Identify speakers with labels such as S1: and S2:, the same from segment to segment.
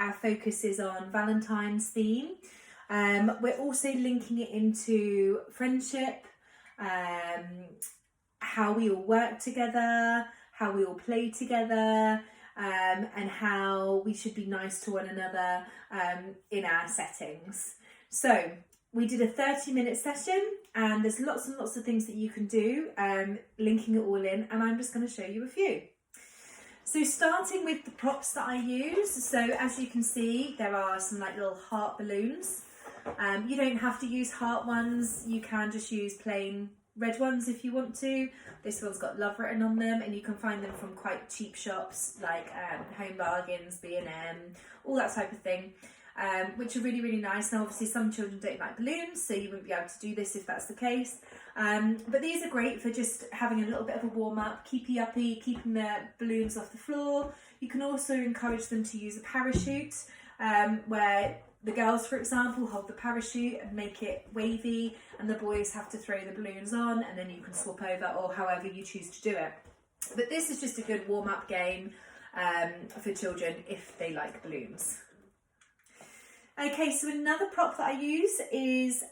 S1: our focus is on Valentine's theme. We're also linking it into friendship, how we all work together, how we all play together, and how we should be nice to one another in our settings. So we did a 30-minute session, and there's lots and lots of things that you can do, linking it all in, and I'm just going to show you a few. So starting with the props that I use, so as you can see, there are some like little heart balloons. You don't have to use heart ones, you can just use plain red ones if you want to. This one's got love written on them, and you can find them from quite cheap shops like Home Bargains, B&M, all that type of thing, which are really, really nice. Now obviously some children don't like balloons, so you wouldn't be able to do this if that's the case. But these are great for just having a little bit of a warm up, keepy uppy, keeping the balloons off the floor. You can also encourage them to use a parachute, where the girls, for example, hold the parachute and make it wavy, and the boys have to throw the balloons on, and then you can swap over, or however you choose to do it. But this is just a good warm-up game for children if they like balloons. Okay, so another prop that I use is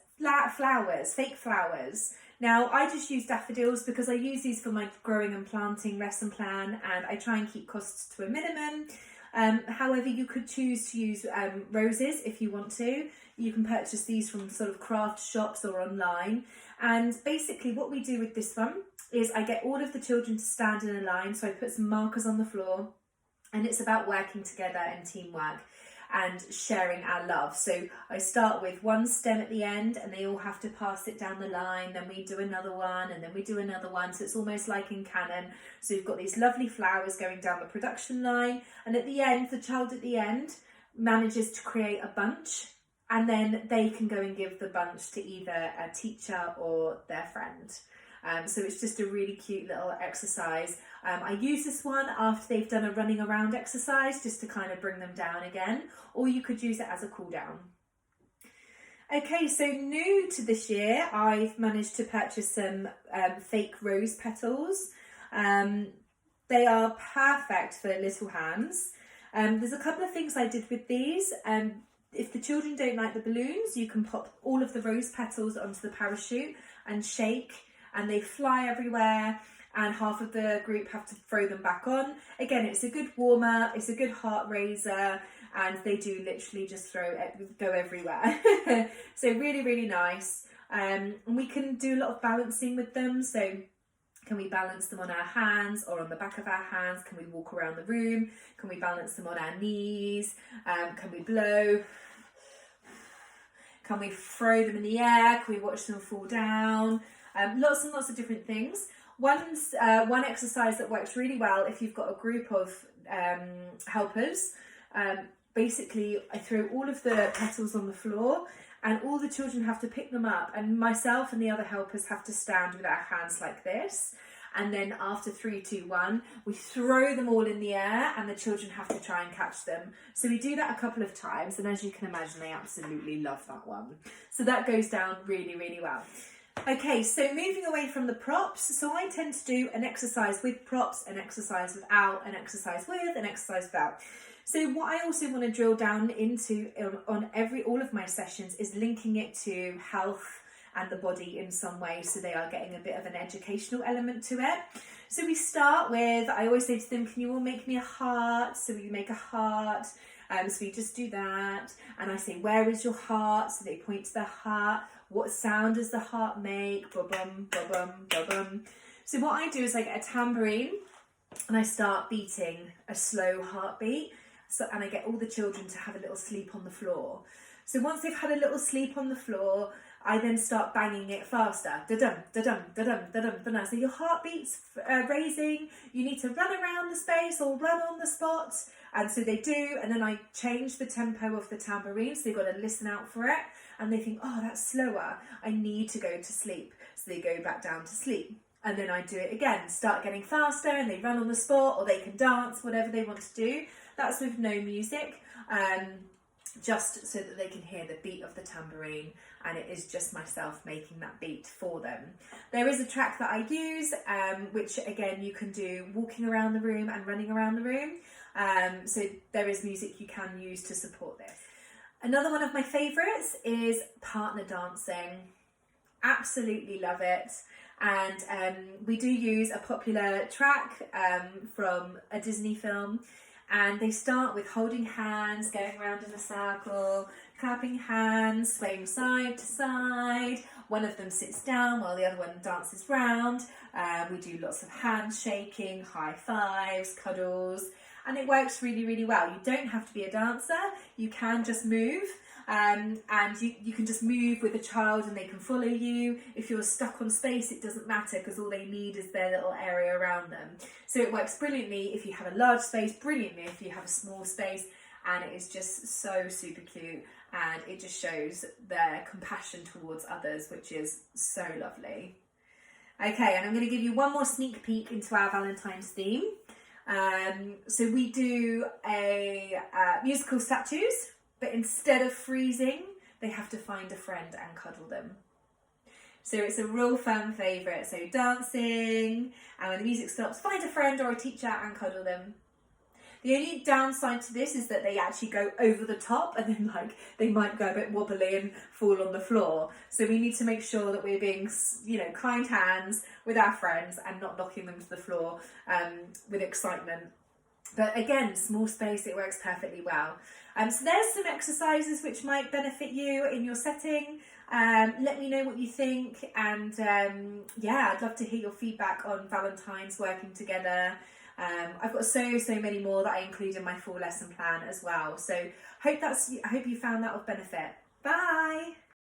S1: flowers, fake flowers. Now, I just use daffodils because I use these for my growing and planting lesson plan, and I try and keep costs to a minimum. However, you could choose to use roses if you want to. You can purchase these from sort of craft shops or online. And basically what we do with this one is I get all of the children to stand in a line. So I put some markers on the floor, and it's about working together and teamwork and sharing our love. So I start with one stem at the end, and they all have to pass it down the line. Then we do another one, and then we do another one. So it's almost like in canon. So you've got these lovely flowers going down the production line, and at the end, the child at the end manages to create a bunch, and then they can go and give the bunch to either a teacher or their friend. So it's just a really cute little exercise. I use this one after they've done a running around exercise, just to kind of bring them down again, or you could use it as a cool down. Okay, so new to this year, I've managed to purchase some fake rose petals. They are perfect for little hands. There's a couple of things I did with these. If the children don't like the balloons, you can pop all of the rose petals onto the parachute and shake, and they fly everywhere, and half of the group have to throw them back on. Again, it's a good warmer, it's a good heart raiser, and they do literally just go everywhere. So really, really nice. And we can do a lot of balancing with them. So can we balance them on our hands or on the back of our hands? Can we walk around the room? Can we balance them on our knees? Can we blow? Can we throw them in the air? Can we watch them fall down? Lots and lots of different things. One exercise that works really well if you've got a group of helpers, basically I throw all of the petals on the floor, and all the children have to pick them up, and myself and the other helpers have to stand with our hands like this, and then after 3, 2, 1 we throw them all in the air, and the children have to try and catch them. So we do that a couple of times, and as you can imagine, they absolutely love that one. So that goes down really, really well. Okay, so moving away from the props, so I tend to do an exercise with props, an exercise without, an exercise with, an exercise without. So what I also want to drill down into on all of my sessions is linking it to health and the body in some way, so they are getting a bit of an educational element to it. So we start with, I always say to them, can you all make me a heart? So we make a heart. So we just do that, and I say, where is your heart? So they point to their heart. What sound does the heart make? Ba-bum, ba-bum, ba-bum. So what I do is I get a tambourine, and I start beating a slow heartbeat. And I get all the children to have a little sleep on the floor. So once they've had a little sleep on the floor, I then start banging it faster. Da-dum, da-dum, da-dum, da-dum, da-dum. So your heartbeat's raising, you need to run around the space or run on the spot. And so they do, and then I change the tempo of the tambourine, so they've got to listen out for it. And they think, oh, that's slower, I need to go to sleep. So they go back down to sleep. And then I do it again, start getting faster, and they run on the spot, or they can dance, whatever they want to do. That's with no music, just so that they can hear the beat of the tambourine, and it is just myself making that beat for them. There is a track that I use, which again you can do walking around the room and running around the room. So there is music you can use to support this. Another one of my favourites is partner dancing. Absolutely love it. And we do use a popular track from a Disney film, and they start with holding hands, going around in a circle, clapping hands, swaying side to side. One of them sits down while the other one dances round. We do lots of handshaking, high fives, cuddles, and it works really, really well. You don't have to be a dancer, you can just move. And you can just move with a child and they can follow you. If you're stuck on space, it doesn't matter, because all they need is their little area around them. So it works brilliantly if you have a large space, brilliantly if you have a small space, and it is just so super cute, and it just shows their compassion towards others, which is so lovely. Okay, and I'm going to give you one more sneak peek into our Valentine's theme. So we do a musical statues, but instead of freezing, they have to find a friend and cuddle them. So it's a real fun favourite. So dancing, and when the music stops, find a friend or a teacher and cuddle them. The only downside to this is that they actually go over the top, and then they might go a bit wobbly and fall on the floor. So we need to make sure that we're being, kind hands with our friends and not knocking them to the floor with excitement. But again, small space, it works perfectly well. So there's some exercises which might benefit you in your setting. Let me know what you think, and I'd love to hear your feedback on Valentine's working together. I've got so many more that I include in my full lesson plan as well. So hope you found that of benefit. Bye.